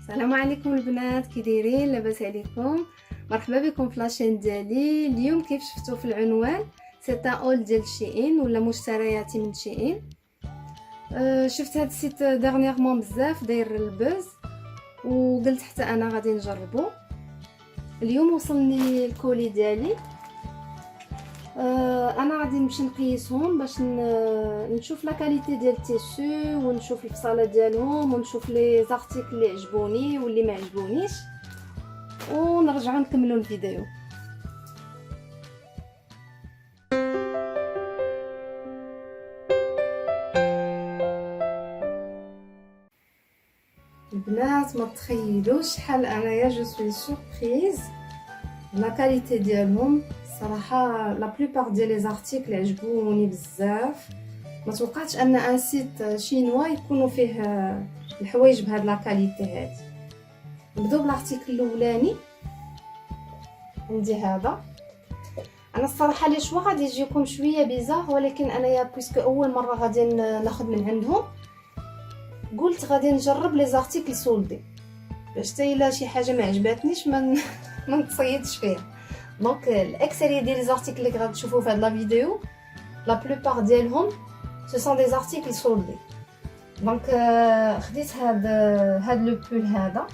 السلام عليكم البنات، كي دايرين؟ لاباس عليكم؟ مرحبا بكم في لاشين ديالي. اليوم كيف شفتوا في العنوان سي ان اول ديال شيئين ولا مشترياتي من شيئين. شفت هاد السيت ديرنييرمون بزاف داير البوز وقلت حتى انا غادي نجربو. اليوم وصلني الكولي ديالي. انا غادي نمشي نقيسهم باش نشوف لا كاليتي ديال التيسو ونشوف الفصاله ديالهم ونشوف لي زارتيكل اللي عجبوني واللي ما عجبونيش ونرجعوا نكملوا الفيديو. البنات ما تخيلوش شحال انايا جو سوي سوربريز لا كاليتي ديالهم. صراحه لا بلوبار ديال لي زارتيكل عجبوني بزاف. ما توقعتش ان ان سيت شينوا يكونوا فيه الحوايج بهاد لا كاليتي هادي. نبداو بالارتيكل الاولاني. عندي هذا. انا الصراحه لي شوا غادي يجيكم شويه بيزار، ولكن انايا بويسكو اول مره غادي ناخذ من عندهم قلت غادي نجرب لي زارتيكل سولدي باش حتى الا شي حاجه ما عجباتنيش ما نتصيدش فيها. دونك الاكثريه ديال لي زارتيكل اللي غادي تشوفوا في هاد لا فيديو لا بلوبار ديالهم سو سون دي زارتيكل سولدي. دونك خديت هاد لو بول هذا.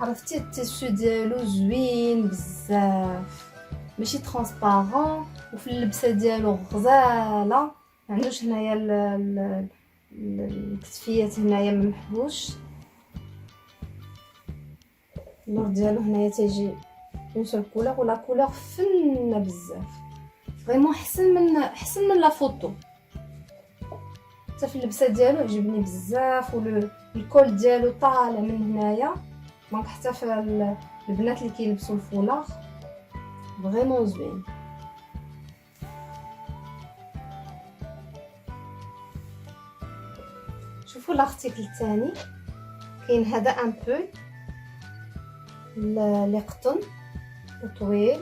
عرفتي التيسو ديالو زوين بزاف، ماشي ترانسبارون، وفي اللبسه ديالو غزاله. عندوش هنايا الكتفيات هنايا ممحبوش. النور ديالو هنايا تيجي اون سول كولور، ولا كولور فنه بزاف فريمون احسن من لا فوتو. حتى في اللبسه ديالو عجبني بزاف، والكول ديالو طالع من هنايا. دونك حتى في البنات اللي كيلبسوا الفولاغ فريمون زوين. شوفوا الارتيكل الثاني. كاين هذا ان بول لي قطن وطويل.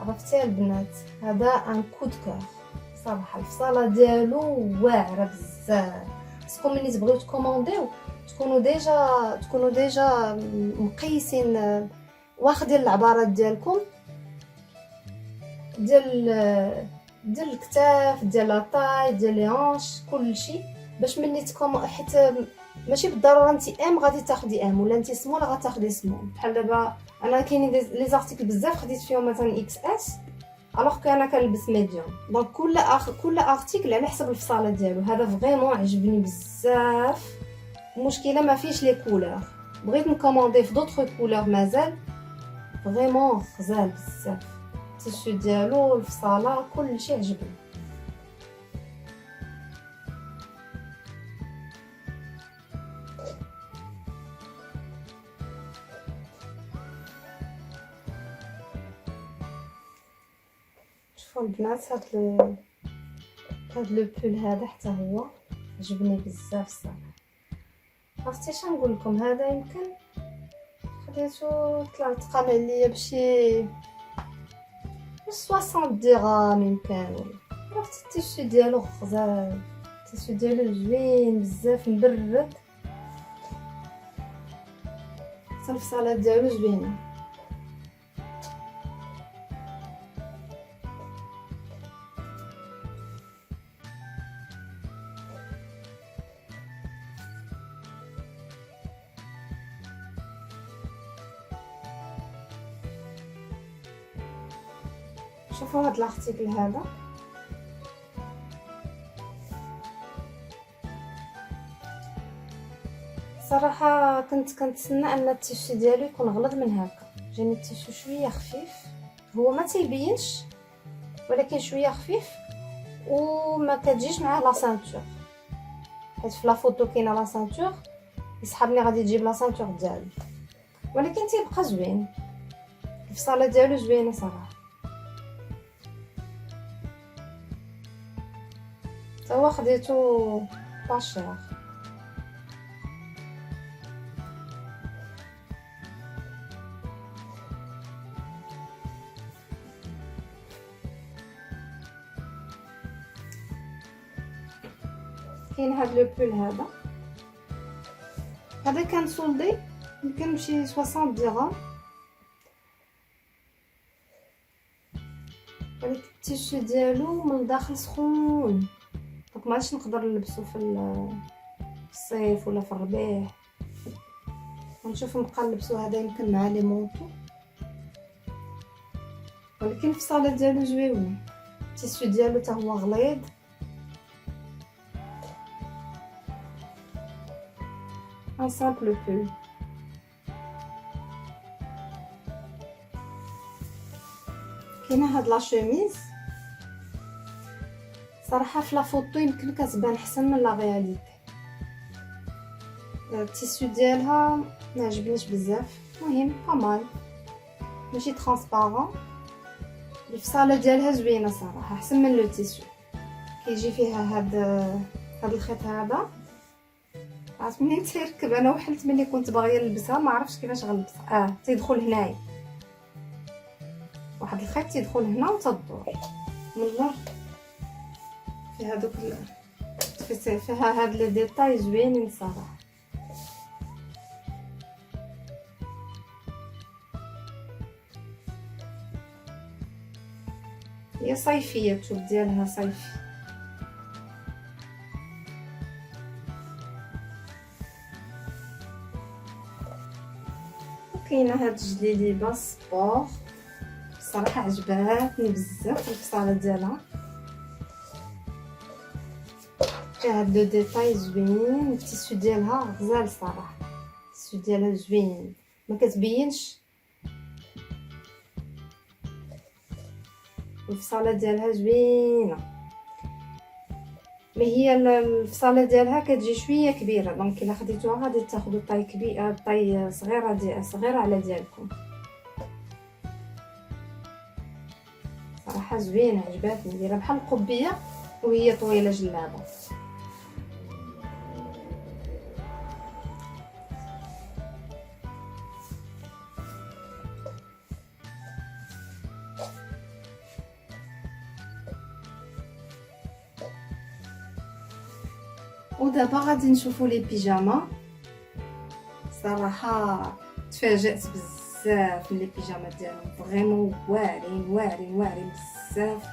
عرفتي البنات هذا ان كود كور صراحه. الفصاله ديالو واعره بزاف. خصكم ملي تبغيو تكومونديو تكونوا ديجا مقيسين واخدين العبارات ديالكم ديال الكتاف ديال لاطاي ديال لي هانش كلشي، باش ملي حيت ماشي بالضروره انت ام غادي تاخدي ام، ولا انت سمول غتاخدي سمول. بحال دابا انا كاينين لي زارتيكل بزاف خديت فيهم مثلا اكس اس الوغ كو انا كنلبس ميديوم. دونك كل ارتيكل على حسب الفصاله ديالو. هذا فريمون عجبني بزاف. المشكله ما فيش لي كولور، بغيت نكوموندي في دوطخ كولور مازال. فريمون غزال بزاف التيشو ديالو، الفصاله كلشي عجبني. شوفوا البنات هاد لو بول هذا حتى هو عجبني بزاف الصراحه. عرفتي شنقول لكم؟ هذا يمكن خديتو تقام عليا بشي 60 درهم يمكن. عرفتي التيشو ديالو غزال، التيشو ديالو زوين بزاف مبرد، حتى الفصاله ديالو زوينه. شوفوا هاد الارتيكل هذا. صراحه كنت كنتسنى ان التيشو ديالو يكون غلظ من هكا. جاني التيشو شويه خفيف، هو ما تيبينش ولكن شويه خفيف، وما كتجيش معاه لا سانتور. حيت في لا فوتو كاينه لا سانتور، يسحبني غادي تجيب لا سانتور ديالو، ولكن تيبقى زوين. الفصاله ديالو زوينه صراحه. هو خديتو باشير. كاين هاد لو بول هذا هذا كان سولدي يمكن بشي 60 درهم، ولكن التيشو ديالو من الداخل سخون، دونك ماعادش نقدر نلبسو في الصيف ولا في الربيع. ونشوف نبقى نلبسو هذا يمكن مع لي مونطو، ولكن الفصاله ديالو زويون، التيشو ديالو حتى هو غليظ. ان سامبل بول. كاينه هاد لا شوميز صراحه في لا فوتو يمكن كتبان احسن من لا رياليتي. التيسو ديالها ما عجبنيش بزاف، المهم بامال ماشي ترانسبارون. الفصاله ديالها زوينه صراحه احسن من لو تيسو. كيجي فيها هاد الخيط هذا، عرفت منين تيركب. انا وحلت ملي كنت باغيه نلبسها ما عرفتش كيفاش غنلبسها. تيدخل هنايا واحد الخيط تيدخل هنا وتدور من اللور. في هذوك فيها هاد لي ديتاي زوينين صراحه. هي صيفيه، التوب ديالها صيفي. وكاينه هاد الجليلي باسبور صراحه عجباتني بزاف الفصاله ديالها، فيها هاد لو ديتاي زوين. التيسو ديالها غزال صراحه، التيسو ديالها زوين ما كتبينش. الفصاله ديالها زوينه، مي هي الفصاله ديالها كتجي شويه كبيره، دونك الا خديتوها غادي تاخذوا طاي كبير طاي صغيره على ديالكم. صراحه زوينه عجباتني، دايره بحال القبيه وهي طويله جلابه. ودابا غادي نشوفوا لي بيجاما. صراحه تفاجأت بزاف من لي بيجاما ديالهم، فريمون واعرين بزاف،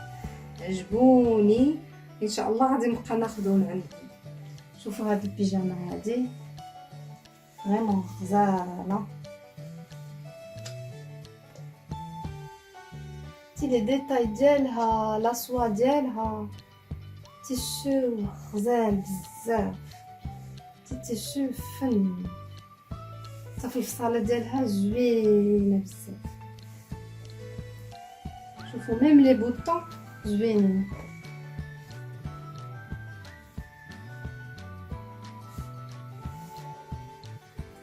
عجبوني. ان شاء الله غادي نبقى ناخذهم عندهم. شوفوا هاد البيجاما هادي فريمون غزاله، تي لي ديتاي ديالها، لا سوا ديالها، تيشو غزال بزاف، تيشو فن. صافي الفصاله ديالها زوينه بزاف. شوفوا ميم لي بوطون زوينين.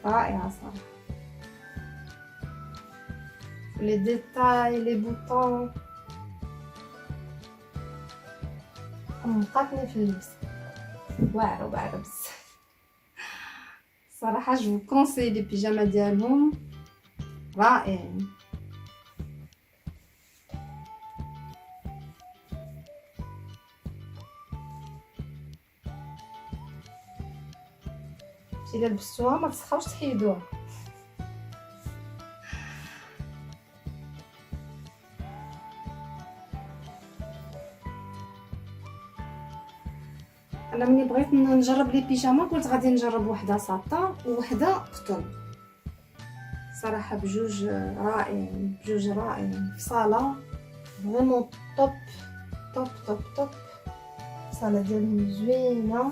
رائعه صراحه. لي ديتاي لي بوطون عمقاتني في اللبس، واعره بزاف صراحه. جو كونساي لي بيجاما ديالهم رائعين. الا لبستوها ما تسخاوش تحيدوها. انا ملي بغيت نجرب لي بيجاما قلت غادي نجرب وحده ساطا ووحده قطن. صراحه بجوج رائعين. فصاله فريمون توب. الفصاله ديالهم زوينه،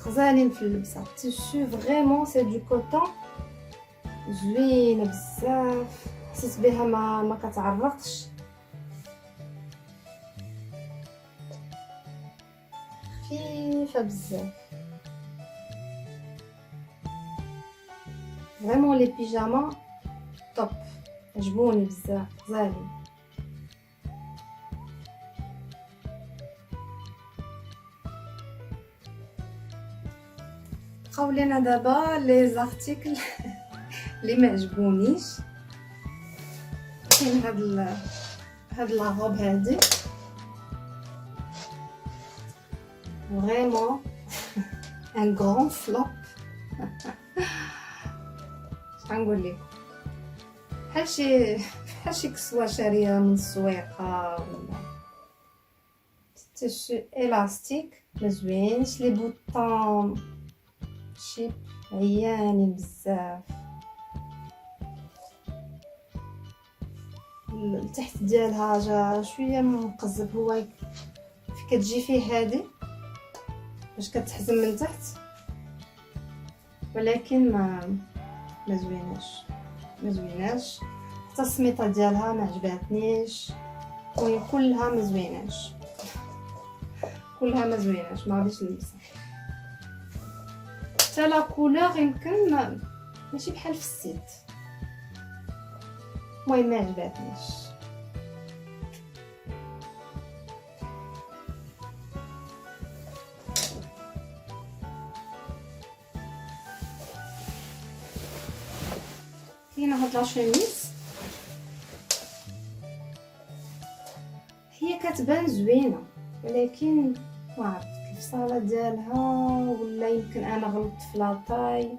غزالين في اللبسه. تيشو فريمون سي دو كوطون، زوينه بزاف. حسيت بها ما كتعرقش، خفيفه بزاف. فريمون لي بيجاما توب، عجبوني بزاف، غزالين. بقاو لينا دابا لي زارتيكل اللي ما عجبونيش. كاين هاد لا روب هادي فريمون ان غران فلوب. شغنقول لكم، بحال شي كسوه شاريه من السويقه ولا تيشو الاستيك مزوينش، لي بوطون شيب عيانين بزاف، التحت ديالها جا شويه مقزب، هو كتجي فيه هادي باش كتحزم من تحت، ولكن ما زويناش حتى السميطه ديالها ما عجباتنيش، كلها ما زويناش، ما غاديش نلبسها. حتى لا كولور يمكن ماشي بحال في السيت، المهم ما عجباتنيش. كاينه هاد لاشوميز هي كتبان زوينه، ولكن ما عرفت الفصاله ديالها، ولا يمكن انا غلطت في لاطاي،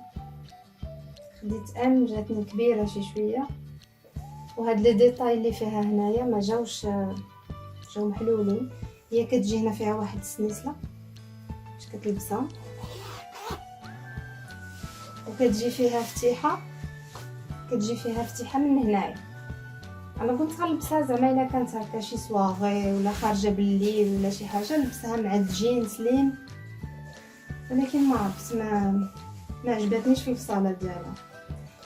خديت جاتني كبيره شي شويه، وهاد لي ديتاي اللي فيها هنايا ما جاو محلولين. هي كتجي هنا فيها واحد السنيسله باش كتلبسها، وكتجي فيها فتيحه من هنايا. انا كنت غنلبسها زعما الا كانت هكا شي سواغي ولا خارجه بالليل ولا شي حاجه، نلبسها مع الجين سليم، ولكن ما عرفت ما عجبتنيش في الفصاله ديالها.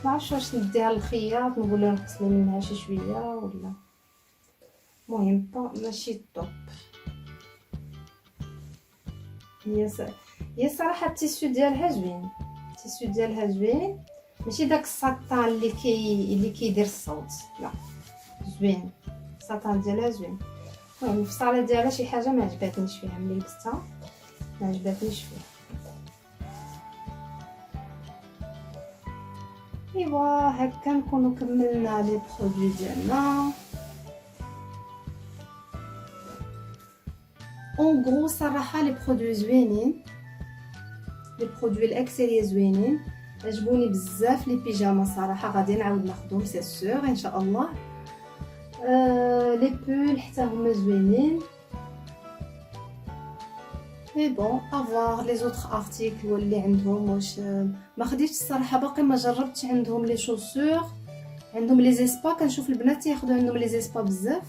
ما عرفتش واش نديها للخياط نقول له نقص لي منها شي شويه ولا، المهم ماشي طوب. هي صراحه التيسو ديالها زوين، ماشي داك الساطان اللي كيدير الصوت، لا زوين، الساطان ديالها زوين. المهم الفصاله ديالها شي حاجه ما عجباتنيش فيها، ملي لبستها ما عجباتنيش فيها. ايوا هكا نكونوا كملنا لي برودوي ديالنا. اون غرو صراحه لي برودوي زوينين، لي برودوي الاكسيري زوينين، عجبوني بزاف. لي بيجاما صراحه غادي نعاود ناخذهم سي سور ان شاء الله. لي بول حتى هما زوينين، مي بون افوار لي زوطخ ارتيكل واللي عندهم. واش ما خديتش الصراحه، باقي ما جربتش عندهم لي شوسور، عندهم لي زيسبا، كنشوف البنات ياخذوا عندهم لي زيسبا بزاف،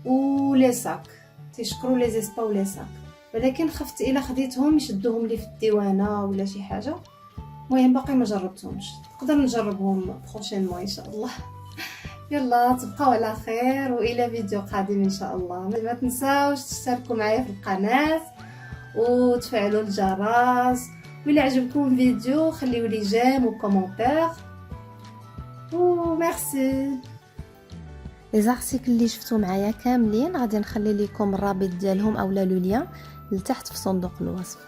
و لي ساك تيشكروا لي زيسبا و لي ساك، ولكن خفت الا خديتهم يشدوهم لي في الديوانه ولا شي حاجه. المهم باقي ما جربتهمش، نقدر نجربهم بروشينمون ان شاء الله. يلا تبقاو على خير، والى فيديو قادم ان شاء الله. ما تنساوش تشتركوا معايا في القناه وتفعلوا الجرس، وإلا عجبكم الفيديو خليوا لي جيم وكومونتير و ميرسي. لي زارتيكل اللي شفتوا معايا كاملين غادي نخلي لكم الرابط ديالهم اولا لو لين لتحت في صندوق الوصف.